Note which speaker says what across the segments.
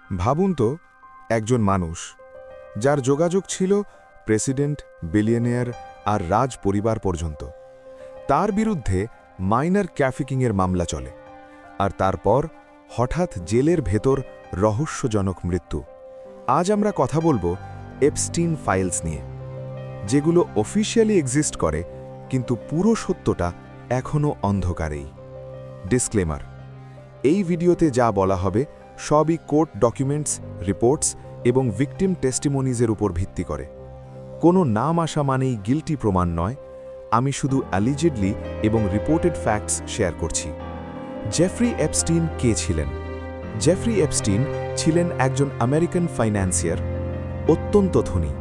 Speaker 1: ভাবুন তো, একজন মানুষ যার যোগাযোগ ছিল প্রেসিডেন্ট, বিলিয়নিয়ার আর রাজ পরিবার পর্যন্ত, তার বিরুদ্ধে মাইনার ট্রাফিকিংয়ের মামলা চলে, আর তারপর হঠাৎ জেলের ভেতর রহস্যজনক মৃত্যু। আজ আমরা কথা বলবো এপস্টিন ফাইলস নিয়ে, যেগুলো অফিসিয়ালি এক্সিস্ট করে, কিন্তু পুরো সত্যটা এখনও অন্ধকারেই। ডিসক্লেমার: এই ভিডিওতে যা বলা হবে সবই কোর্ট ডকুমেন্টস, রিপোর্টস এবং ভিকটিম টেস্টিমনিজের উপর ভিত্তি করে। কোনো নাম আসা মানেই গিল্টি প্রমাণ নয়। আমি শুধু অ্যালিজেডলি এবং রিপোর্টেড ফ্যাক্টস শেয়ার করছি। জেফ্রি এপস্টিন কে ছিলেন? জেফ্রি এপস্টিন ছিলেন একজন আমেরিকান ফাইন্যান্সিয়ার, অত্যন্ত ধনী,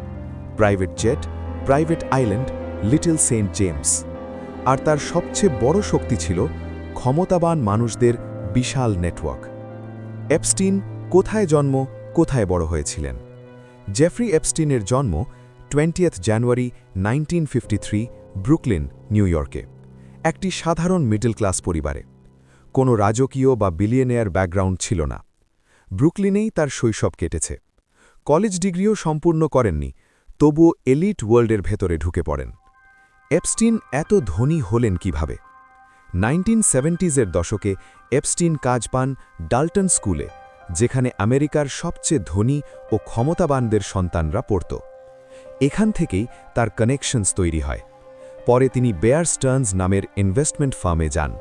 Speaker 1: private jet, private island, Little Saint James. আর তার সবচেয়ে বড় শক্তি ছিল ক্ষমতাবান মানুষদের বিশাল নেটওয়ার্ক। এপস্টিন কোথায় জন্ম, কোথায় বড় হয়েছিলেন? জেফ্রি এপস্টিনের জন্ম 20 জানুয়ারি 1953 ব্রুকলিন, নিউ ইয়র্কে, একটি সাধারণ মিডল ক্লাস পরিবারে। কোনো রাজকীয় বা বিলিয়নিয়ার ব্যাকগ্রাউন্ড ছিল না। ব্রুকলিনেই তার শৈশব কেটেছে। কলেজ ডিগ্রিও সম্পূর্ণ করেননি, তবুও এলিট ওয়ার্ল্ডের ভেতরে ঢুকে পড়েন। এপস্টিন এত ধনী হলেন কিভাবে? 1970s দশকে এপস্টিন কাজ পান ডাল্টন স্কুলে, যেখানে আমেরিকার সবচেয়ে ধনী ও ক্ষমতাবানদের সন্তানরা পড়ত। এখান থেকেই তার কানেকশনস তৈরি হয়। পরে তিনি বেয়ার স্টার্নস নামের ইনভেস্টমেন্ট ফার্মে যান,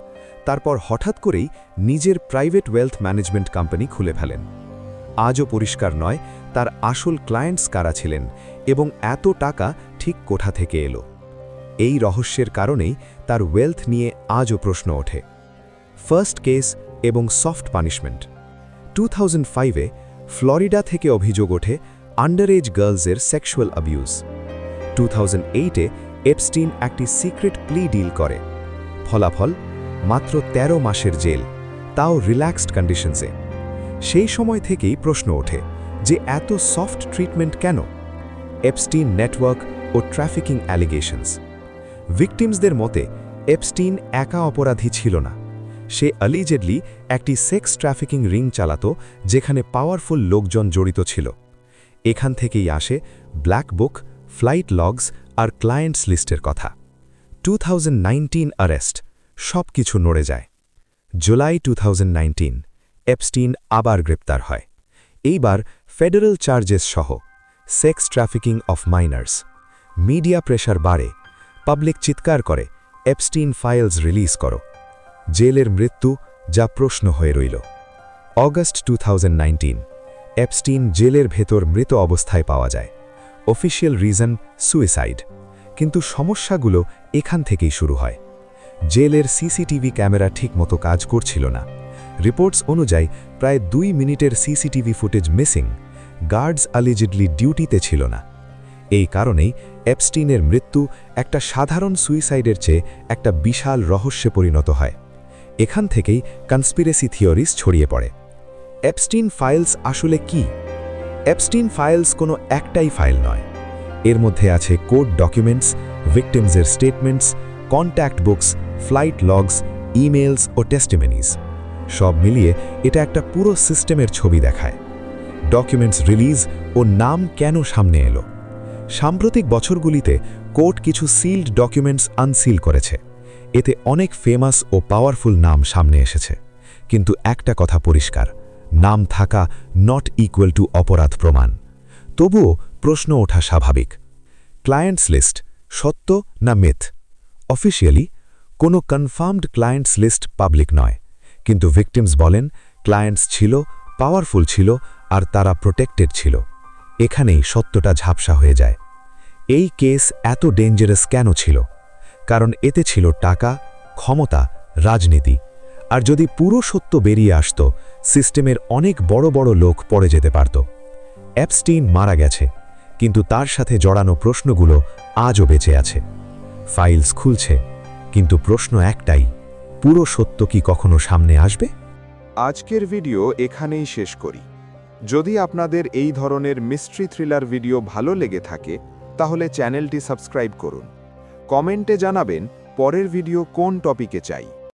Speaker 1: তারপর হঠাৎ করেই নিজের প্রাইভেট ওয়েলথ ম্যানেজমেন্ট কোম্পানি খুলে ফেলেন। আজও পরিষ্কার নয় তার আসল ক্লায়েন্টস কারা ছিলেন এবং এত টাকা ঠিক কোথা থেকে এলো। এই রহস্যের কারণেই তার ওয়েলথ নিয়ে আজও প্রশ্ন ওঠে। ফার্স্ট কেস এবং সফট পানিশমেন্ট। 2005-এ ফ্লোরিডা থেকে অভিযোগ ওঠে আন্ডার এজ গার্লসের সেক্সুয়াল অ্যাবিউজ। 2008-এ এপস্টিন একটি সিক্রেট প্লি ডিল করে। ফলাফল মাত্র 13 মাসের জেল, তাও রিল্যাক্সড কন্ডিশনসে। সেই সময় থেকেই প্রশ্ন ওঠে যে এত সফট ট্রিটমেন্ট কেন? এপস্টিন নেটওয়ার্ক ও ট্রাফিকিং অ্যালিগেশনস। ভিকটিমসদের মতে এপস্টিন একা অপরাধী ছিল না। সে অ্যালিজেডলি একটি সেক্স ট্রাফিকিং রিং চালাত, যেখানে পাওয়ারফুল লোকজন জড়িত ছিল। এখান থেকেই আসে ব্ল্যাক বুক, ফ্লাইট লগস আর ক্লায়েন্টস লিস্টের কথা। 2019 অ্যারেস্ট, সব কিছু নড়ে যায়। জুলাই 2019 এপস্টিন আবার গ্রেপ্তার হয়, এইবার ফেডারেল চার্জেস সহ, sex trafficking of minors. Media pressure বাড়ে, পাবলিক চিৎকার করে, এপস্টিন ফাইলস রিলিজ করো। জেলের মৃত্যু যা প্রশ্ন হয়ে রইল। অগস্ট 2019 এপস্টিন জেলের ভেতর মৃত অবস্থায় পাওয়া যায়। অফিসিয়াল রিজন সুইসাইড, কিন্তু সমস্যাগুলো এখান থেকেই শুরু হয়। জেলের সিসিটিভি ক্যামেরা ঠিকমতো কাজ করছিল না। রিপোর্টস অনুযায়ী প্রায় 2 মিনিটের সিসিটিভি ফুটেজ মিসিং। গার্ডস অ্যালিজেডলি ডিউটিতে ছিল না। এই কারণেই এপস্টিনের মৃত্যু একটা সাধারণ সুইসাইডের চেয়ে একটা বিশাল রহস্যে পরিণত হয়। এখান থেকেই কনস্পিরেসি থিওরিজ ছড়িয়ে পড়ে। এপস্টিন ফাইলস আসলে কি? এপস্টিন ফাইলস কোনো একটাই ফাইল নয়। এর মধ্যে আছে কোর্ট ডকুমেন্টস, ভিকটিমসের statements, contact books, flight logs, emails ও টেস্টিমনিজ। সব মিলিয়ে এটা একটা পুরো সিস্টেমের ছবি দেখায়। ডকুমেন্টস রিলিজ ও নাম কেন সামনে এলো? সাম্প্রতিক বছরগুলিতে কোর্ট কিছু সিল্ড ডকুমেন্টস আনসিল করেছে। এতে অনেক ফেমাস ও পাওয়ারফুল নাম সামনে এসেছে। কিন্তু একটা কথা পরিষ্কার, নাম থাকা নট ইকুয়াল টু অপরাধ প্রমাণ। তবুও প্রশ্ন ওঠা স্বাভাবিক। ক্লায়েন্টস লিস্ট সত্য না মিথ? অফিসিয়ালি কোনো কনফার্মড ক্লায়েন্টস লিস্ট পাবলিক নয়, কিন্তু ভিকটিমস বলেন ক্লায়েন্টস ছিল, পাওয়ারফুল ছিল আর তারা প্রোটেক্টেড ছিল। এখানেই সত্যটা ঝাপসা হয়ে যায়। এই কেস এত ডেঞ্জারাস কেন ছিল? কারণ এতে ছিল টাকা, ক্ষমতা, রাজনীতি। আর যদি পুরো সত্য বেরিয়ে আসত, সিস্টেমের অনেক বড় বড় লোক পড়ে যেতে পারত। এপস্টিন মারা গেছে, কিন্তু তার সাথে জড়ানো প্রশ্নগুলো আজও বেঁচে আছে। ফাইলস খুলছে, কিন্তু প্রশ্ন একটাই, পুরো সত্য কি কখনো সামনে আসবে?
Speaker 2: আজকের ভিডিও এখানেই শেষ করি। যদি আপনাদের এই ধরনের মিস্ট্রি থ্রিলার ভিডিও ভালো লেগে থাকে, তাহলে চ্যানেলটি সাবস্ক্রাইব করুন। কমেন্টে জানাবেন পরের ভিডিও কোন টপিকে চাই।